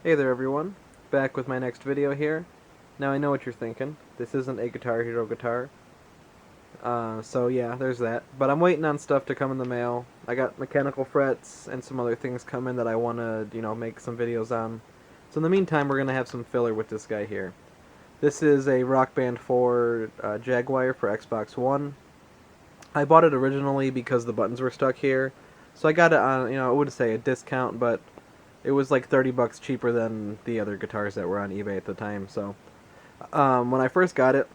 Hey there everyone, back with my next video here. Now I know what you're thinking, this isn't a Guitar Hero guitar, so yeah, there's that. But I'm waiting on stuff to come in the mail. I got mechanical frets and some other things coming that I want to, make some videos on. So in the meantime, we're going to have some filler with this guy here. This is a Rock Band 4 Jaguar for Xbox One. I bought it originally because the buttons were stuck here, so I got it on, I wouldn't say a discount, but it was like 30 bucks cheaper than the other guitars that were on eBay at the time. So when I first got it,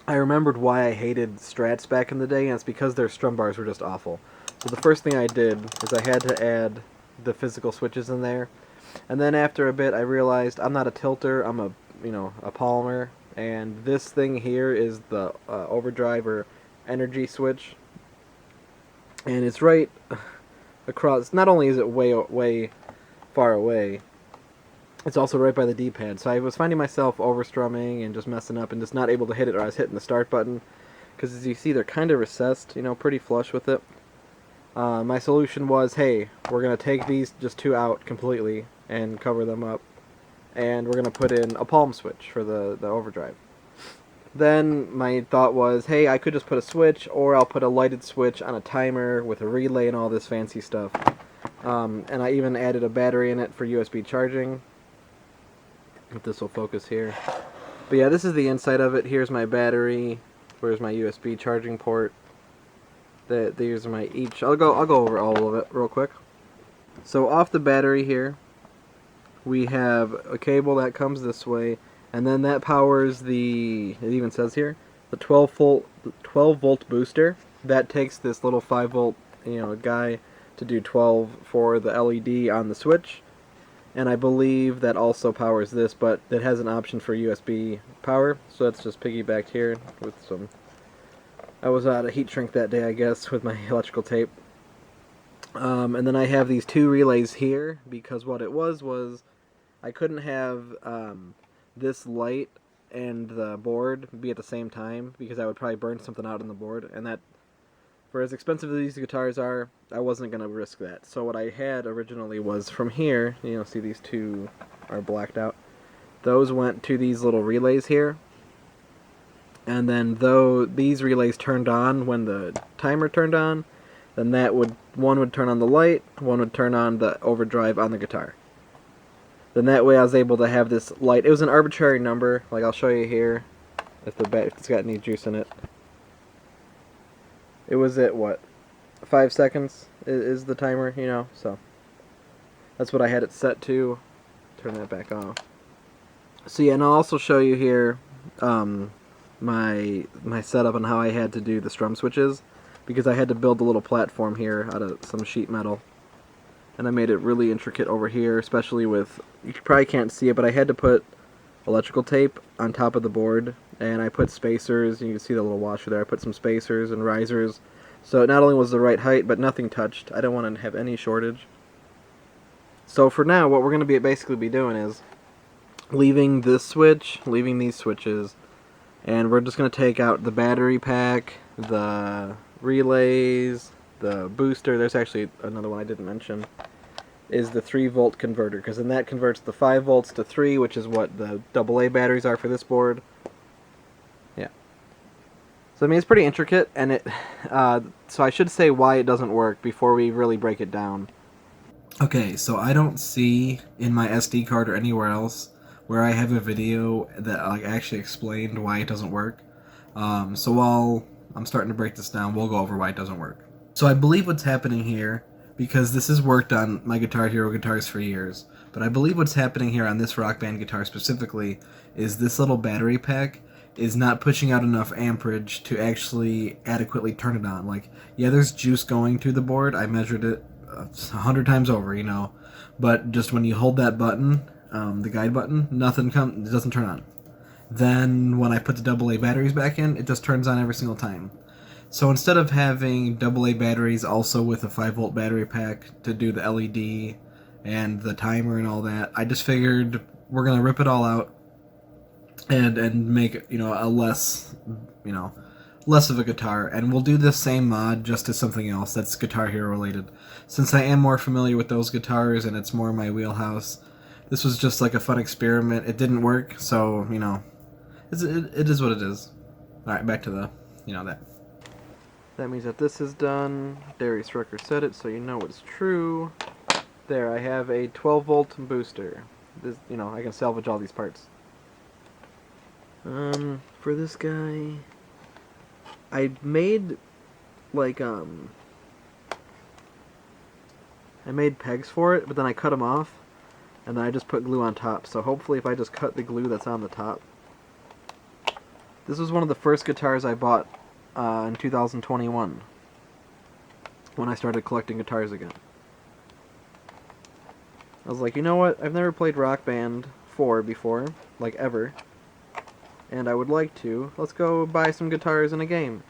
I remembered why I hated Strats back in the day, and it's because their strum bars were just awful. So the first thing I did is I had to add the physical switches in there, and then after a bit I realized I'm not a tilter, I'm a palmer, and this thing here is the overdrive or energy switch, and it's right across. Not only is it way far away, it's also right by the D-pad. So I was finding myself overstrumming and just messing up and just not able to hit it, or I was hitting the start button. Because as you see, they're kind of recessed, pretty flush with it. My solution was, hey, we're going to take these just two out completely and cover them up. And we're going to put in a palm switch for the overdrive. Then my thought was, hey, I could just put a switch, or I'll put a lighted switch on a timer with a relay and all this fancy stuff. And I even added a battery in it for USB charging. If this will focus here. But yeah, this is the inside of it. Here's my battery. Where's my USB charging port? These are my each. I'll go over all of it real quick. So off the battery here, we have a cable that comes this way, and then that powers the. It even says here the 12 volt booster. That takes this little 5 volt guy to do 12 for the LED on the switch. And I believe that also powers this, but it has an option for USB power, so that's just piggybacked here with some. I was out of heat shrink that day, I guess, with my electrical tape. And then I have these two relays here, because what it was I couldn't have this light and the board be at the same time, because I would probably burn something out on the board, and that, for as expensive as these guitars are, I wasn't going to risk that. So what I had originally was from here, see these two are blacked out. Those went to these little relays here. And then though these relays turned on when the timer turned on, then one would turn on the light, one would turn on the overdrive on the guitar. Then that way I was able to have this light. It was an arbitrary number, like I'll show you here if it's got any juice in it. It was at, what, 5 seconds is the timer, so that's what I had it set to. Turn that back off. So yeah, and I'll also show you here my setup on how I had to do the strum switches, because I had to build a little platform here out of some sheet metal, and I made it really intricate over here, especially with, you probably can't see it, but I had to put electrical tape on top of the board, and I put spacers. You can see the little washer there. I put some spacers and risers, so it not only was the right height, but nothing touched. I don't want to have any shortage. So for now, what we're going to basically be doing is leaving this switch, leaving these switches, and we're just going to take out the battery pack, the relays, the booster. There's actually another one I didn't mention, is the 3-volt converter, because then that converts the 5 volts to 3, which is what the AA batteries are for this board. Yeah. So I mean, it's pretty intricate, and so I should say why it doesn't work before we really break it down. Okay, so I don't see in my SD card or anywhere else where I have a video that actually explained why it doesn't work. So while I'm starting to break this down, we'll go over why it doesn't work. So I believe what's happening here, because this has worked on my Guitar Hero guitars for years, but I believe what's happening here on this Rock Band guitar specifically is this little battery pack is not pushing out enough amperage to actually adequately turn it on. Like, yeah, there's juice going to the board. I measured it 100 times over, but just when you hold that button, the guide button, it doesn't turn on. Then when I put the AA batteries back in, it just turns on every single time. So instead of having AA batteries also with a 5-volt battery pack to do the LED and the timer and all that, I just figured we're going to rip it all out and make, a less of a guitar. And we'll do this same mod just to something else that's Guitar Hero related. Since I am more familiar with those guitars and it's more my wheelhouse, This was just like a fun experiment. It didn't work, so, you know, it is what it is. Alright, back to the, that. That means that this is done. Darius Rucker said it, so you know it's true. There, I have a 12-volt booster. This, I can salvage all these parts. For this guy, I made, like, I made pegs for it, but then I cut them off, and then I just put glue on top. So hopefully if I just cut the glue that's on the top. This was one of the first guitars I bought in 2021, when I started collecting guitars again. I was like, you know what, I've never played Rock Band 4 before, like ever, and I would like to. Let's go buy some guitars in a game.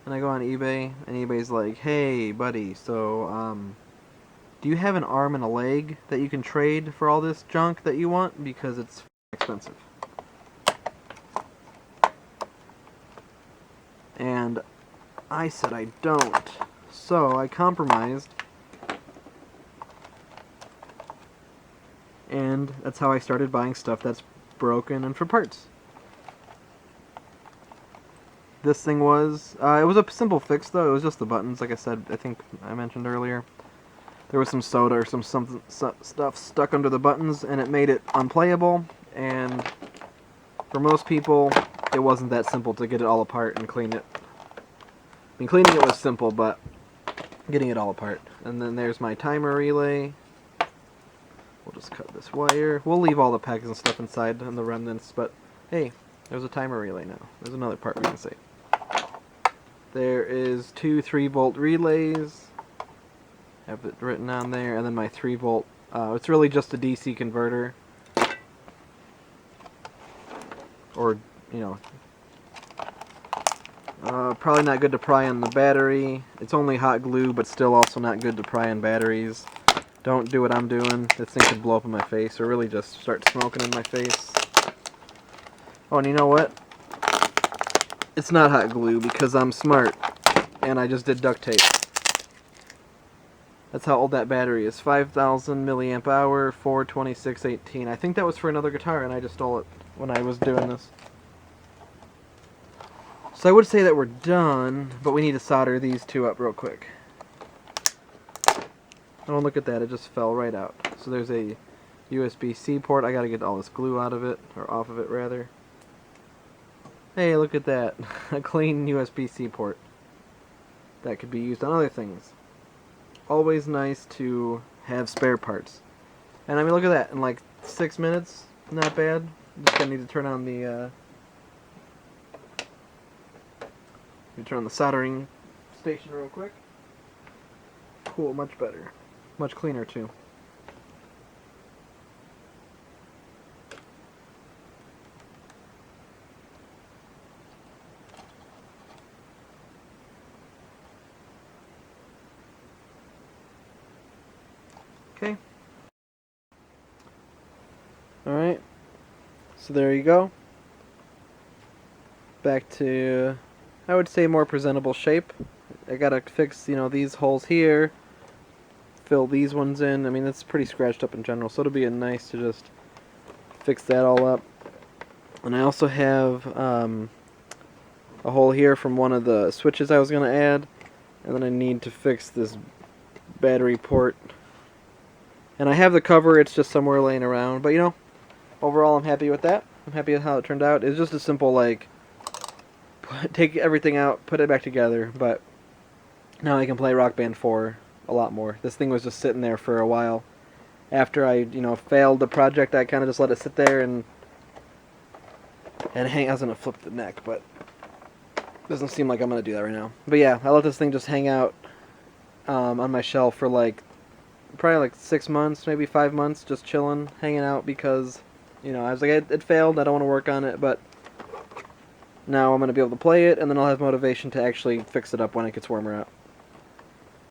And I go on eBay, and eBay's like, hey buddy, so do you have an arm and a leg that you can trade for all this junk that you want? Because it's expensive. And I said I don't. So I compromised. And that's how I started buying stuff that's broken and for parts. This thing was, it was a simple fix though. It was just the buttons, like I said, I think I mentioned earlier. There was some soda or some stuff stuck under the buttons, and it made it unplayable. And for most people, it wasn't that simple to get it all apart and clean it. I mean, cleaning it was simple, but getting it all apart. And then there's my timer relay. We'll just cut this wire. We'll leave all the pegs and stuff inside and the remnants, but hey, there's a timer relay now. There's another part we can save. There is two 3-volt relays. Have it written on there, and then my 3-volt. It's really just a DC converter, or probably not good to pry on the battery. It's only hot glue, but still also not good to pry on batteries. Don't do what I'm doing. This thing could blow up in my face, or really just start smoking in my face. Oh, and you know what? It's not hot glue because I'm smart, and I just did duct tape. That's how old that battery is. 5,000 milliamp hour, 42618. I think that was for another guitar, and I just stole it when I was doing this. So I would say that we're done, but we need to solder these two up real quick. Oh, look at that, it just fell right out. So there's a USB-C port. I gotta get all this glue out of it, or off of it rather. Hey, look at that. A clean USB-C port. That could be used on other things. Always nice to have spare parts. And I mean, look at that. In like 6 minutes, not bad. Just gonna need to turn on the soldering station real quick. Cool, much better. Much cleaner too. Okay. Alright. So there you go. Back to, I would say, more presentable shape. I gotta fix, these holes here. Fill these ones in. I mean, it's pretty scratched up in general, so it'll be nice to just fix that all up. And I also have a hole here from one of the switches I was gonna add. And then I need to fix this battery port. And I have the cover, it's just somewhere laying around. But overall I'm happy with that. I'm happy with how it turned out. It's just a simple, like, take everything out, put it back together. But now I can play Rock Band 4 a lot more. This thing was just sitting there for a while. After I, failed the project, I kind of just let it sit there and hang. I was going to flip the neck, but doesn't seem like I'm going to do that right now. But yeah, I let this thing just hang out on my shelf for probably like 6 months, maybe 5 months, just chilling, hanging out, because I was like, it failed, I don't want to work on it, but now I'm going to be able to play it, and then I'll have motivation to actually fix it up when it gets warmer out.